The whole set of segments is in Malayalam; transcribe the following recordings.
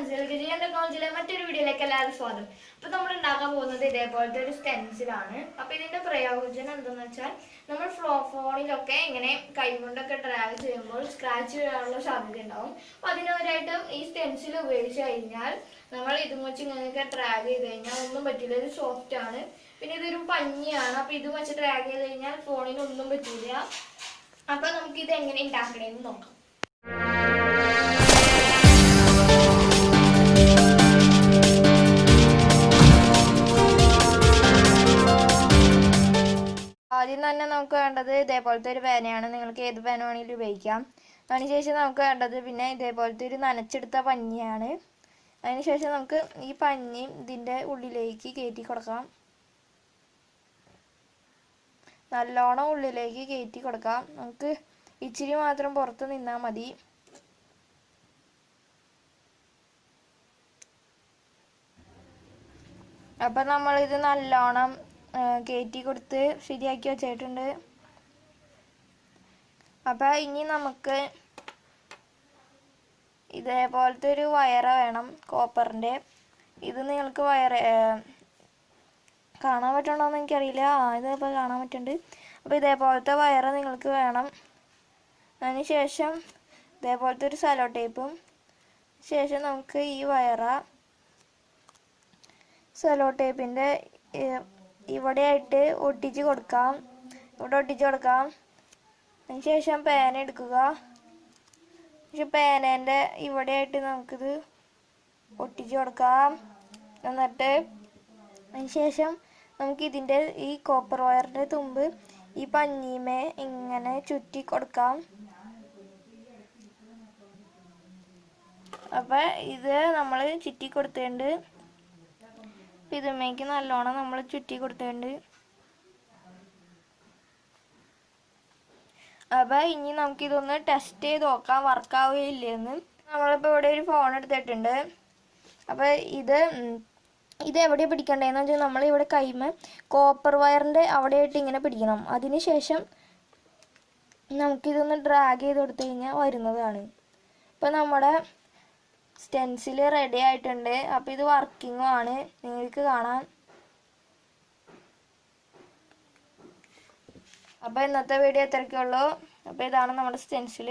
stencil G.M Technology മറ്റൊരു വീഡിയോയിലേക്ക് എല്ലാവരും സ്വാഗതം. അപ്പോൾ നമ്മൾ ഉണ്ടാക്കാൻ പോകുന്നത് ഇതേപോലത്തെ ഒരു stencil ആണ്. അപ്പോൾ ഇതിന്റെ പ്രയോജനം എന്താണെന്ന് വെച്ചാൽ നമ്മൾ ഫോണിലൊക്കെ ഇങ്ങനെ കൈകൊണ്ടൊക്കെ ഡ്രാഗ് ചെയ്യുമ്പോൾ സ്ക്രാച്ച് വീഴാനുള്ള സാധ്യത ഉണ്ടാവും. അപ്പോൾ അതിനൊരായിട്ട് ഈ stencil ഉപയോഗിച്ച് കഴിഞ്ഞാൽ നമ്മൾ ഇതും വെച്ച് ഇങ്ങനെയൊക്കെ ഡ്രാഗ് ചെയ്ത് കഴിഞ്ഞാൽ ഒന്നും പറ്റില്ല. ഇത് സോഫ്റ്റ് ആണ്. പിന്നെ ഇതൊരു പഞ്ഞിയാണ്. അപ്പോൾ ഇത് വെച്ച് ഡ്രാഗ് ചെയ്ത് കഴിഞ്ഞാൽ ഫോണിന് ഒന്നും പറ്റില്ല. അപ്പോൾ നമുക്ക് ഇത് എങ്ങനെ ഉണ്ടാക്കണമെന്ന് നോക്കാം. ആദ്യം തന്നെ നമുക്ക് വേണ്ടത് ഇതേപോലത്തെ ഒരു പേനയാണ്. നിങ്ങൾക്ക് ഏത് പേന വേണമെങ്കിലും ഉപയോഗിക്കാം. അതിനുശേഷം നമുക്ക് വേണ്ടത് പിന്നെ ഇതേപോലത്തെ ഒരു നനച്ചെടുത്ത പഞ്ഞിയാണ്. അതിനുശേഷം നമുക്ക് ഈ പഞ്ഞി ഇതിൻ്റെ ഉള്ളിലേക്ക് കയറ്റി കൊടുക്കാം. നല്ലോണം ഉള്ളിലേക്ക് കയറ്റി കൊടുക്കാം. നമുക്ക് ഇച്ചിരി മാത്രം പുറത്ത് നിന്നാൽ മതി. അപ്പം നമ്മളിത് നല്ലോണം കയറ്റി കൊടുത്ത് ശരിയാക്കി വെച്ചിട്ടുണ്ട്. അപ്പം ഇനി നമുക്ക് ഇതേപോലത്തെ ഒരു വയർ വേണം, കോപ്പറിൻ്റെ. ഇത് നിങ്ങൾക്ക് കാണാൻ പറ്റണോന്ന് എനിക്കറിയില്ല. ഇതിപ്പോൾ കാണാൻ പറ്റുന്നുണ്ട്. അപ്പോൾ ഇതേപോലത്തെ വയർ നിങ്ങൾക്ക് വേണം. അതിന് ശേഷം ഇതേപോലത്തെ ഒരു സെല്ലോ ടേപ്പും ശേഷം നമുക്ക് ഈ സെല്ലോ ടേപ്പിൻ്റെ ഇവിടെയായിട്ട് ഒട്ടിച്ച് കൊടുക്കാം. ഇവിടെ ഒട്ടിച്ച് കൊടുക്കാം. അതിന് ശേഷം പേന എടുക്കുക. പക്ഷെ പേനേൻ്റെ ഇവിടെയായിട്ട് നമുക്കിത് ഒട്ടിച്ച് കൊടുക്കാം. എന്നിട്ട് അതിന് ശേഷം നമുക്ക് ഇതിൻ്റെ ഈ കോപ്പർ വയറിൻ്റെ തുമ്പ് ഈ പഞ്ഞിമേ ഇങ്ങനെ ചുറ്റി കൊടുക്കാം. അപ്പം ഇത് നമ്മൾ ചുറ്റി കൊടുത്തിട്ടുണ്ട്. ഇതുമേക്ക് നല്ലോണം നമ്മൾ ചുറ്റി കൊടുത്തിട്ടുണ്ട്. അപ്പം ഇനി നമുക്കിതൊന്ന് ടെസ്റ്റ് ചെയ്ത് നോക്കാം വർക്കാവുകയില്ലെന്ന്. നമ്മളിപ്പോൾ ഇവിടെ ഒരു ഫോൺ എടുത്തിട്ടുണ്ട്. അപ്പം ഇത് എവിടെ പിടിക്കണ്ടേന്ന് വെച്ചാൽ നമ്മളിവിടെ കൈമ കോപ്പർ വയറിൻ്റെ അവിടെയായിട്ട് ഇങ്ങനെ പിടിക്കണം. അതിന് ശേഷം നമുക്കിതൊന്ന് ഡ്രാഗ് ചെയ്ത് കൊടുത്തു കഴിഞ്ഞാൽ വരുന്നതാണ്. ഇപ്പം നമ്മുടെ സ്റ്റെൻസിൽ റെഡി ആയിട്ടുണ്ട്. അപ്പോൾ ഇത് വർക്കിങ്ങും ആണ്, നിങ്ങൾക്ക് കാണാം. അപ്പോൾ ഇന്നത്തെ വീഡിയോ ഇത്രയ്ക്കുള്ളൂ. അപ്പോൾ ഇതാണ് നമ്മുടെ സ്റ്റെൻസിൽ.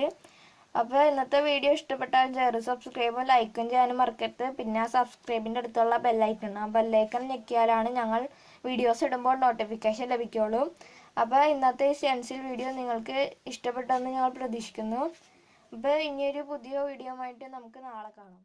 അപ്പോൾ ഇന്നത്തെ വീഡിയോ ഇഷ്ടപ്പെട്ടാൽ സബ്സ്ക്രൈബും ലൈക്കും ചെയ്യാനും മറക്കരുത്. പിന്നെ ആ സബ്സ്ക്രൈബിൻ്റെ അടുത്തുള്ള ബെല്ലൈക്കൺ, ആ ബെല്ലൈക്കൺ ഞെക്കിയാലാണ് ഞങ്ങൾ വീഡിയോസ് ഇടുമ്പോൾ നോട്ടിഫിക്കേഷൻ ലഭിക്കുള്ളൂ. അപ്പോൾ ഇന്നത്തെ സ്റ്റെൻസിൽ വീഡിയോ നിങ്ങൾക്ക് ഇഷ്ടപ്പെട്ടെന്ന് ഞങ്ങൾ പ്രതീക്ഷിക്കുന്നു. അപ്പോൾ ഇനിയൊരു പുതിയ വീഡിയോ ആയിട്ട് നമുക്ക് നാളെ കാണാം.